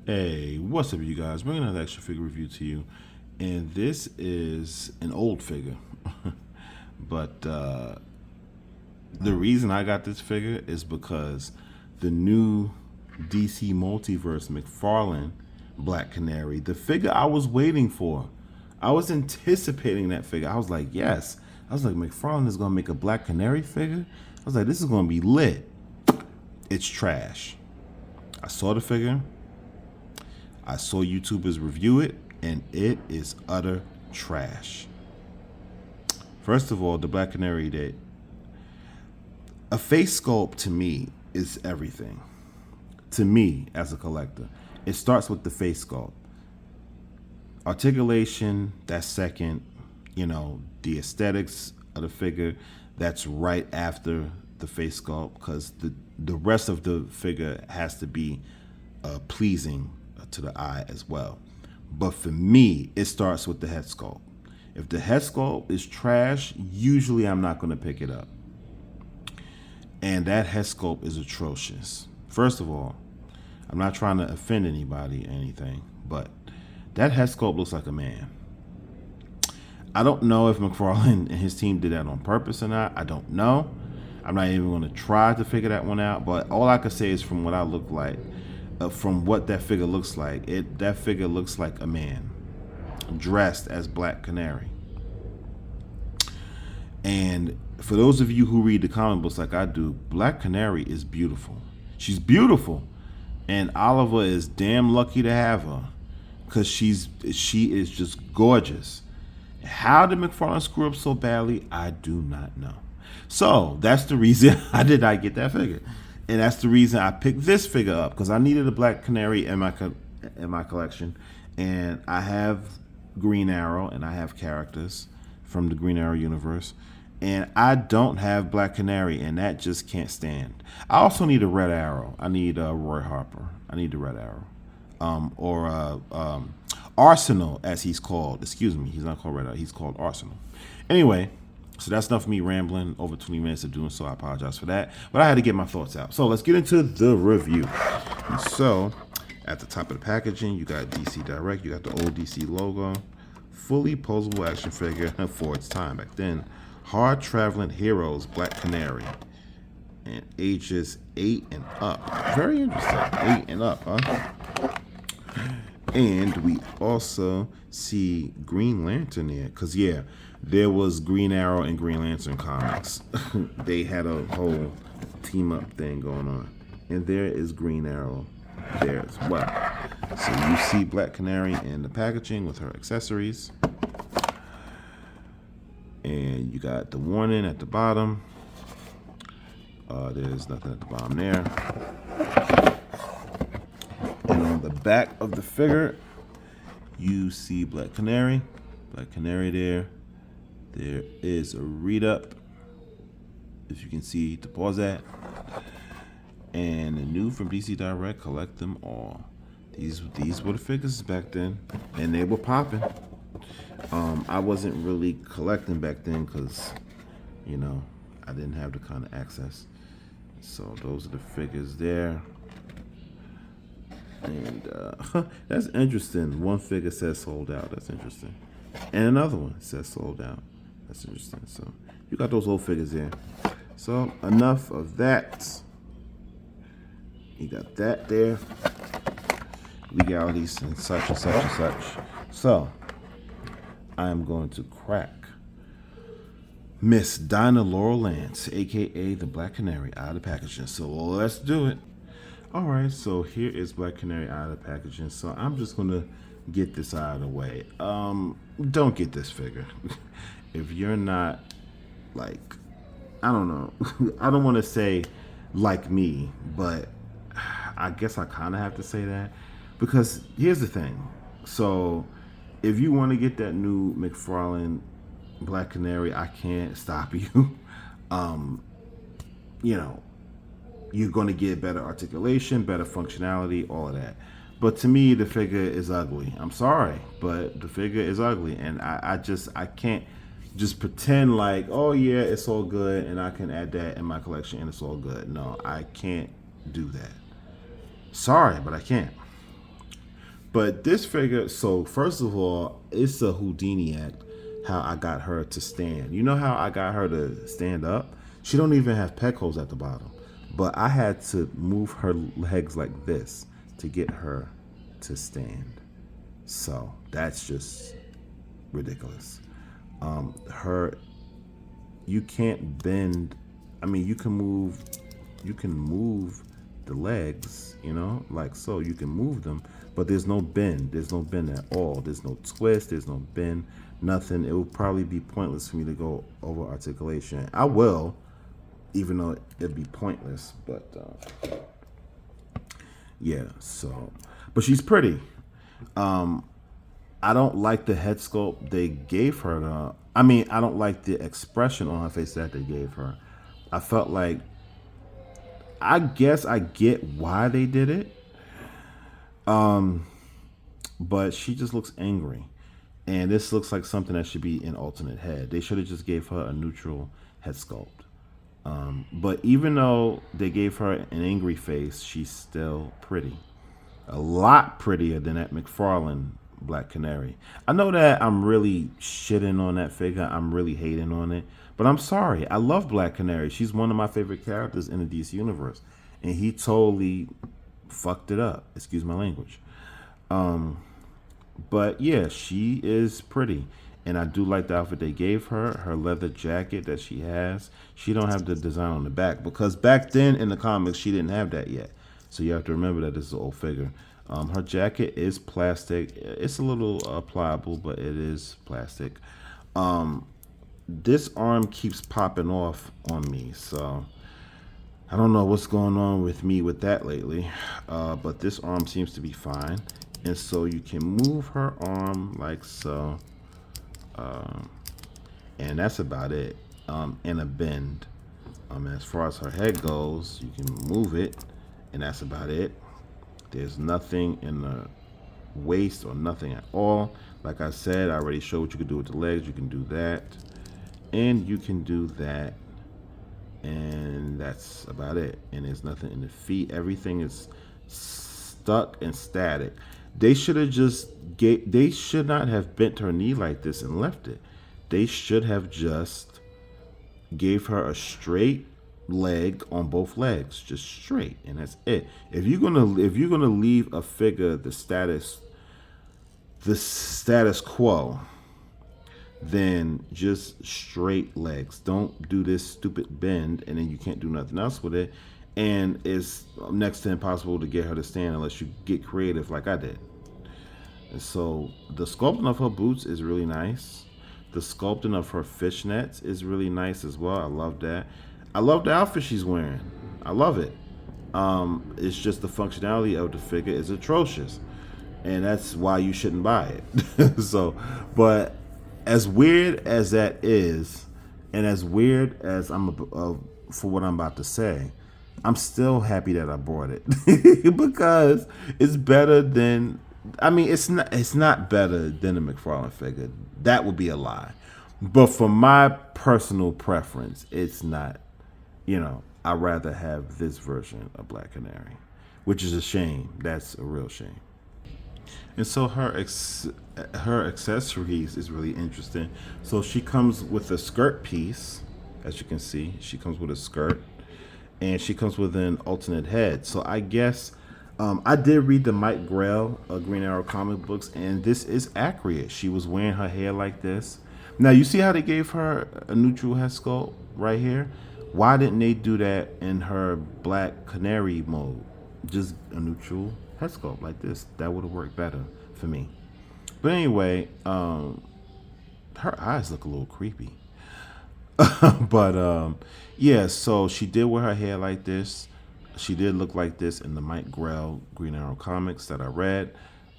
Hey, what's up, you guys? Bringing another action figure review to you, and this is an old figure, but the reason I got this figure is because the new DC Multiverse McFarlane Black Canary, the figure I was waiting for, I was anticipating that figure. I was like, yes. I was like, McFarlane is gonna make a Black Canary figure. I was like, this is gonna be lit. It's trash. I saw the figure. I saw YouTubers review it, and it is utter trash. First of all, the Black Canary, that a face sculpt to me is everything. To me, as a collector, it starts with the face sculpt. Articulation, that's second. The aesthetics of the figure, that's right after the face sculpt, because the rest of the figure has to be pleasing to the eye as well. But for me, it starts with the head sculpt. If the head sculpt is trash, usually I'm not going to pick it up. And that head sculpt is atrocious. First of all, I'm not trying to offend anybody or anything, but that head sculpt looks like a man. I don't know if McFarlane and his team did that on purpose or not. I don't know. I'm not even going to try to figure that one out, but all I can say is from what I look like, from what that figure looks like, that figure looks like a man dressed as Black Canary. And for those of you who read the comic books like I do, Black Canary is beautiful. She's beautiful, and Oliver is damn lucky to have her, because she is just gorgeous. How did McFarlane screw up so badly? I do not know. So that's the reason I did not get that figure. And that's the reason I picked this figure up, because I needed a Black Canary in my collection. And I have Green Arrow, and I have characters from the Green Arrow universe. And I don't have Black Canary, and that just can't stand. I also need a Red Arrow. I need Roy Harper. I need the Red Arrow. Or Arsenal, as he's called. Excuse me, he's not called Red Arrow. He's called Arsenal. Anyway, so that's enough of me rambling over 20 minutes of doing so. I apologize for that. But I had to get my thoughts out. So let's get into the review. And so at the top of the packaging, you got DC Direct. You got the old DC logo. Fully posable action figure for its time. Back then, Hard Traveling Heroes Black Canary. And ages 8 and up. Very interesting. 8 and up, huh? And we also see Green Lantern there. Because, yeah, there was Green Arrow and Green Lantern comics. They had a whole team-up thing going on. And there is Green Arrow there as well. So you see Black Canary in the packaging with her accessories. And you got the warning at the bottom. There's nothing at the bottom there. And on the back of the figure, you see Black Canary. Black Canary there. There is a read-up, if you can see, to pause at. And the new from DC Direct, collect them all. These were the figures back then, and they were popping. I wasn't really collecting back then because, I didn't have the kind of access. So those are the figures there. And that's interesting. One figure says sold out. That's interesting. And another one says sold out. That's interesting. So you got those old figures there. So enough of that. You got that there. Legalities and such and such and such. So I am going to crack Miss Dinah Laurel Lance, aka the Black Canary, out of the packaging. So let's do it. Alright, so here is Black Canary out of the packaging. So I'm just gonna get this out of the way. Don't get this figure. If you're not like, I don't know, I don't want to say like me, but I guess I kind of have to say that, because here's the thing. So if you want to get that new McFarlane Black Canary, I can't stop you. You're going to get better articulation, better functionality, all of that. But to me, the figure is ugly. I'm sorry, but the figure is ugly. And I can't just pretend like, oh yeah, it's all good and I can add that in my collection and it's all good. No, I can't do that. Sorry, but I can't. But this figure, so first of all, it's a Houdini act. How I got her to stand. You know how I got her to stand up? She don't even have peg holes at the bottom. But I had to move her legs like this to get her to stand. So that's just ridiculous. Her, you can't bend. I mean, you can move the legs, like so. You can move them, but there's no bend. There's no bend at all. There's no twist. There's no bend. Nothing. It would probably be pointless for me to go over articulation. I will, even though it'd be pointless. But yeah. So, but she's pretty. I don't like the head sculpt they gave her. I mean, I don't like the expression on her face that they gave her. I felt like, I guess I get why they did it, but she just looks angry, and this looks like something that should be an alternate head. They should have just gave her a neutral head sculpt. But even though they gave her an angry face, she's still pretty. A lot prettier than that McFarlane Black Canary. I know that I'm really shitting on that figure. I'm really hating on it. But I'm sorry. I love Black Canary. She's one of my favorite characters in the DC universe. And he totally fucked it up. Excuse my language. But yeah, she is pretty. And I do like the outfit they gave her. Her leather jacket that she has. She don't have the design on the back. Because back then in the comics, she didn't have that yet. So you have to remember that this is an old figure. Her jacket is plastic. It's a little pliable, but it is plastic. This arm keeps popping off on me, so I don't know what's going on with me with that lately. But this arm seems to be fine, and so you can move her arm like so, and that's about it. In a bend. As far as her head goes, you can move it, and that's about it. There's nothing in the waist or nothing at all. Like I said, I already showed what you can do with the legs. You can do that. And you can do that. And that's about it. And there's nothing in the feet. Everything is stuck and static. They should have they should not have bent her knee like this and left it. They should have just gave her a straight leg on both legs, just straight, and that's it. If you're gonna leave a figure the status quo, then just straight legs. Don't do this stupid bend and then you can't do nothing else with it, and it's next to impossible to get her to stand unless you get creative like I did. And so the sculpting of her boots is really nice. The sculpting of her fishnets is really nice as well. I love that. I love the outfit she's wearing. I love it. It's just the functionality of the figure is atrocious, and that's why you shouldn't buy it. So, but as weird as that is, and as weird as for what I'm about to say, I'm still happy that I bought it because it's better than. I mean, it's not. It's not better than a McFarlane figure. That would be a lie. But for my personal preference, it's not. I'd rather have this version of Black Canary, which is a shame. That's a real shame. And so her accessories is really interesting. So she comes with a skirt piece, as you can see. She comes with a skirt, and she comes with an alternate head. So I guess I did read the Mike Grell Green Arrow comic books, and this is accurate. She was wearing her hair like this. Now you see how they gave her a neutral head sculpt right here. Why didn't they do that in her Black Canary mode? Just a neutral head sculpt like this. That would have worked better for me. But anyway, her eyes look a little creepy. But yeah, so she did wear her hair like this. She did look like this in the Mike Grell Green Arrow comics that I read.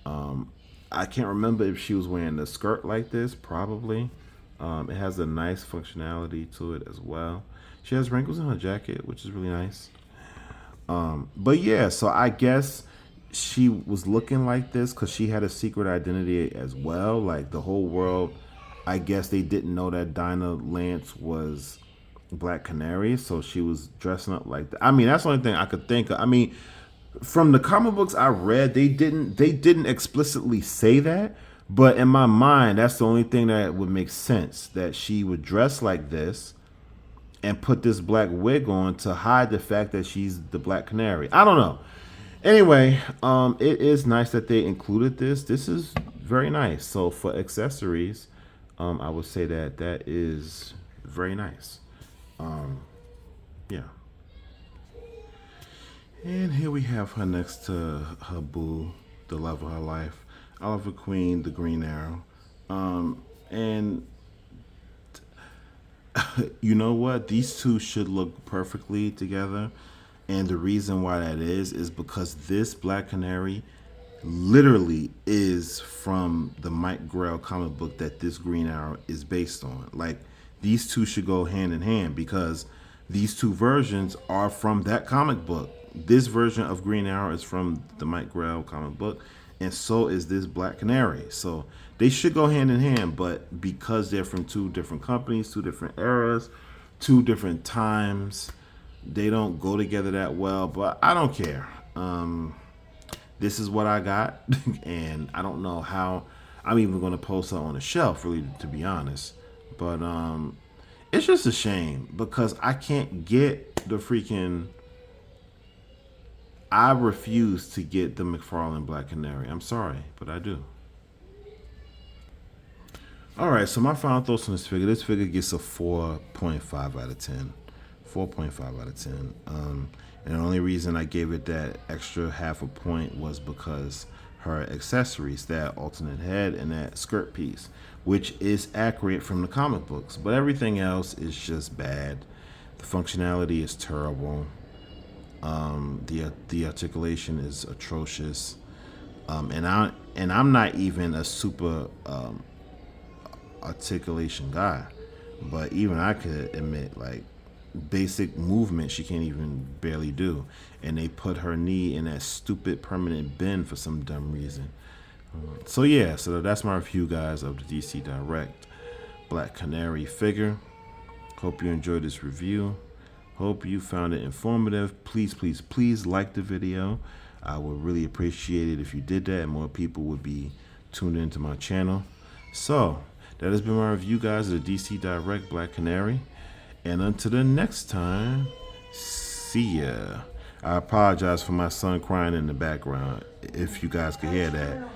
I can't remember if she was wearing a skirt like this. Probably. It has a nice functionality to it as well. She has wrinkles in her jacket, which is really nice. But yeah, so I guess she was looking like this because she had a secret identity as well. Like the whole world, I guess they didn't know that Dinah Lance was Black Canary, so she was dressing up like that. I mean, that's the only thing I could think of. I mean, From the comic books I read, they didn't explicitly say that, but in my mind, that's the only thing that would make sense, that she would dress like this and put this black wig on to hide the fact that she's the Black Canary. I don't know. Anyway, it is nice that they included this. This is very nice. So for accessories, I would say that that is very nice. Yeah. And here we have her next to her boo, the love of her life, Oliver Queen, the Green Arrow. And you know what? These two should look perfectly together. And the reason why that is because this Black Canary literally is from the Mike Grell comic book that this Green Arrow is based on. Like, these two should go hand in hand because these two versions are from that comic book. This version of Green Arrow is from the Mike Grell comic book, and so is this Black Canary. So they should go hand in hand, but because they're from two different companies, two different eras, two different times, they don't go together that well. But I don't care. This is what I got, and I don't know how I'm even going to post it on a shelf, really, to be honest. But it's just a shame because I can't get the freaking. I refuse to get the McFarlane Black Canary. I'm sorry, but I do. All right, so my final thoughts on this figure. This figure gets a 4.5 out of 10. 4.5 out of 10. And the only reason I gave it that extra half a point was because her accessories, that alternate head and that skirt piece, which is accurate from the comic books. But everything else is just bad. The functionality is terrible. The articulation is atrocious. I'm not even a super articulation guy, but even I could admit, like, basic movement she can't even barely do, and they put her knee in that stupid permanent bend for some dumb reason. So yeah, so that's my review, guys, of the DC Direct Black Canary figure. Hope you enjoyed this review. Hope you found it informative. Please, please, please like the video. I would really appreciate it if you did that, and more people would be tuned into my channel. So that has been my review, guys, of the DC Direct Black Canary. And until the next time, see ya. I apologize for my son crying in the background, if you guys could hear that.